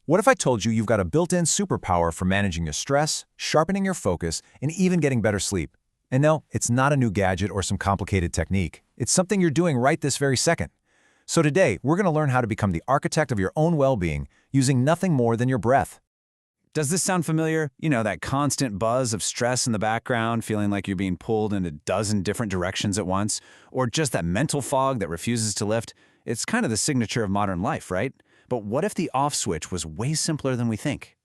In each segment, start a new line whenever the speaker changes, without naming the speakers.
What if I told you you've got a built-in superpower for managing your stress, sharpening your focus, and even getting better sleep? And no, it's not a new gadget or some complicated technique. It's something you're doing right this very second. So today, we're going to learn how to become the architect of your own well-being using nothing more than your breath.
Does this sound familiar? You know, that constant buzz of stress in the background, feeling like you're being pulled in a dozen different directions at once, or just that mental fog that refuses to lift? It's kind of the signature of modern life, right? But what if the off switch was way simpler than we think?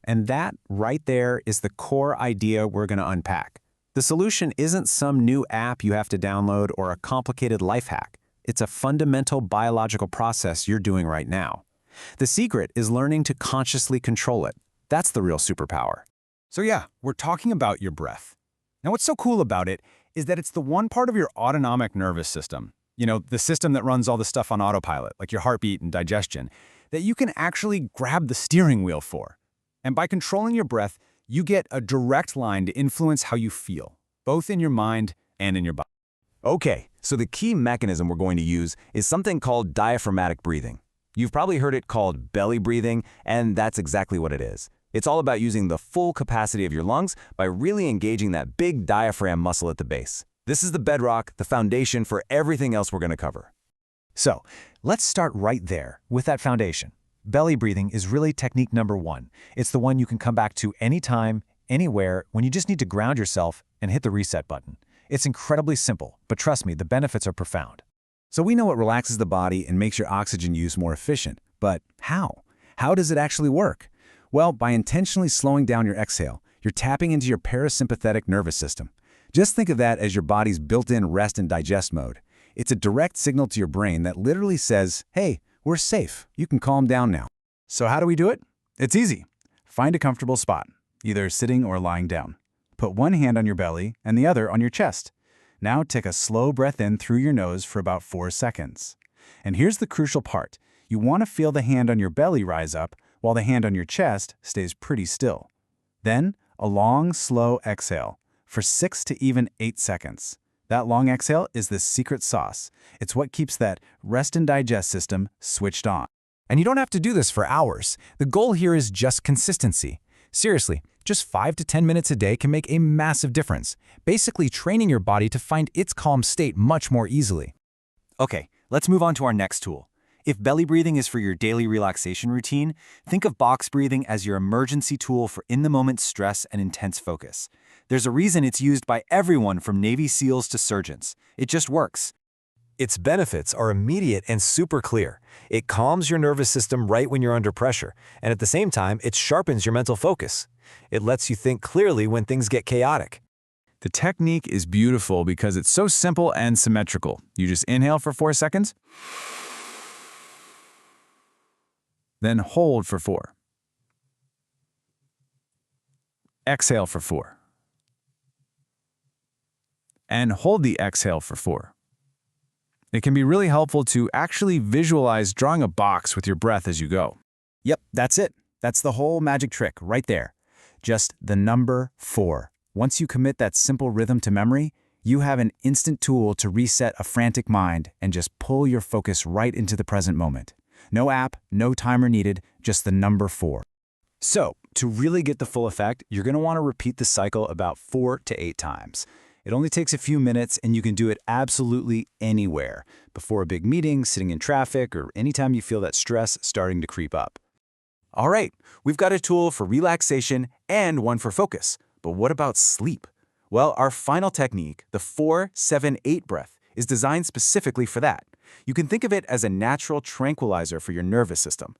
And that right there is the core idea we're going to unpack. The solution isn't some new app you have to download or a complicated life hack. It's a fundamental biological process you're doing right now. The secret is learning to consciously control it. That's the real superpower.
So yeah, we're talking about your breath. Now what's so cool about it is that it's the one part of your autonomic nervous system, you know, the system that runs all the stuff on autopilot, like your heartbeat and digestion, that you can actually grab the steering wheel for. And by controlling your breath, you get a direct line to influence how you feel, both in your mind and in your body.
Okay, so the key mechanism we're going to use is something called diaphragmatic breathing. You've probably heard it called belly breathing, and that's exactly what it is. It's all about using the full capacity of your lungs by really engaging that big diaphragm muscle at the base. This is the bedrock, the foundation for everything else we're going to cover.
So, let's start right there with that foundation. Belly breathing is really technique number one. It's the one you can come back to anytime, anywhere, when you just need to ground yourself and hit the reset button. It's incredibly simple, but trust me, the benefits are profound.
So we know it relaxes the body and makes your oxygen use more efficient. But how? How does it actually work? Well, by intentionally slowing down your exhale, you're tapping into your parasympathetic nervous system. Just think of that as your body's built-in rest and digest mode. It's a direct signal to your brain that literally says, hey, we're safe. You can calm down now. So how do we do it? It's easy. Find a comfortable spot, either sitting or lying down. Put one hand on your belly and the other on your chest. Now take a slow breath in through your nose for about 4 seconds. And here's the crucial part. You want to feel the hand on your belly rise up while the hand on your chest stays pretty still. Then, a long, slow exhale for 6 to even 8 seconds. That long exhale is the secret sauce. It's what keeps that rest and digest system switched on.
And you don't have to do this for hours. The goal here is just consistency. Seriously, just 5 to 10 minutes a day can make a massive difference, basically training your body to find its calm state much more easily.
Okay, let's move on to our next tool. If belly breathing is for your daily relaxation routine, think of box breathing as your emergency tool for in-the-moment stress and intense focus. There's a reason it's used by everyone from Navy SEALs to surgeons. It just works.
Its benefits are immediate and super clear. It calms your nervous system right when you're under pressure, and at the same time, it sharpens your mental focus. It lets you think clearly when things get chaotic.
The technique is beautiful because it's so simple and symmetrical. You just inhale for 4 seconds, then hold for 4. Exhale for 4. And hold the exhale for 4. It can be really helpful to actually visualize drawing a box with your breath as you go. Yep, that's it. That's the whole magic trick right there. Just the number 4. Once you commit that simple rhythm to memory, you have an instant tool to reset a frantic mind and just pull your focus right into the present moment. No app, no timer needed, just the number 4. So, to really get the full effect, you're going to want to repeat the cycle about 4 to 8 times. It only takes a few minutes and you can do it absolutely anywhere, before a big meeting, sitting in traffic, or anytime you feel that stress starting to creep up.
All right, we've got a tool for relaxation and one for focus. But what about sleep? Well, our final technique, the 4-7-8 breath, is designed specifically for that. You can think of it as a natural tranquilizer for your nervous system.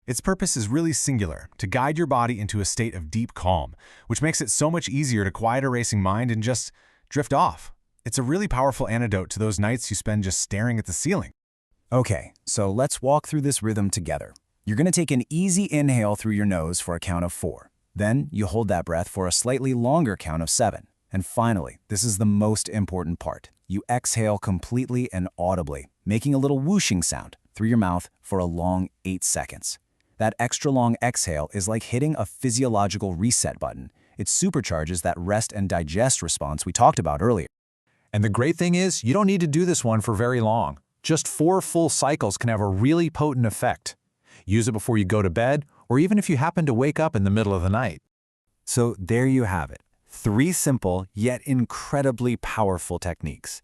Its purpose is really singular, to guide your body into a state of deep calm, which makes it so much easier to quiet a racing mind and just drift off. It's a really powerful antidote to those nights you spend just staring at the ceiling.
Okay, so let's walk through this rhythm together. You're going to take an easy inhale through your nose for a count of 4. Then you hold that breath for a slightly longer count of 7. And finally, this is the most important part. You exhale completely and audibly, making a little whooshing sound through your mouth for a long 8 seconds. That extra long exhale is like hitting a physiological reset button. It supercharges that rest and digest response we talked about earlier.
And the great thing is, you don't need to do this one for very long. Just 4 full cycles can have a really potent effect. Use it before you go to bed
or even if you happen to wake up in the middle of the night.
So there you have it. 3 simple yet incredibly powerful techniques.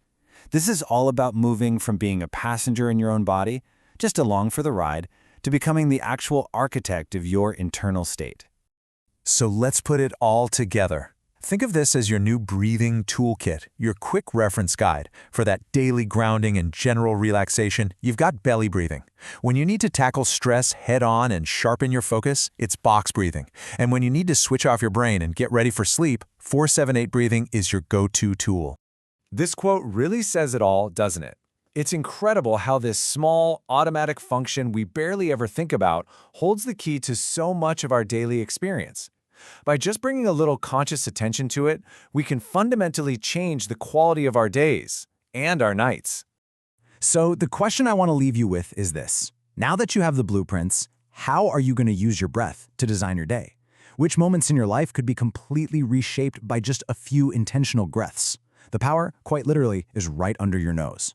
This is all about moving from being a passenger in your own body, just along for the ride, to becoming the actual architect of your internal state.
So let's put it all together. Think of this as your new breathing toolkit, your quick reference guide. For that daily grounding and general relaxation, you've got belly breathing. When you need to tackle stress head-on and sharpen your focus, it's box breathing. And when you need to switch off your brain and get ready for sleep, 4-7-8 breathing is your go-to tool.
This quote really says it all, doesn't it? It's incredible how this small, automatic function we barely ever think about holds the key to so much of our daily experience. By just bringing a little conscious attention to it, we can fundamentally change the quality of our days and our nights.
So the question I want to leave you with is this. Now that you have the blueprints, how are you going to use your breath to design your day? Which moments in your life could be completely reshaped by just a few intentional breaths? The power, quite literally, is right under your nose.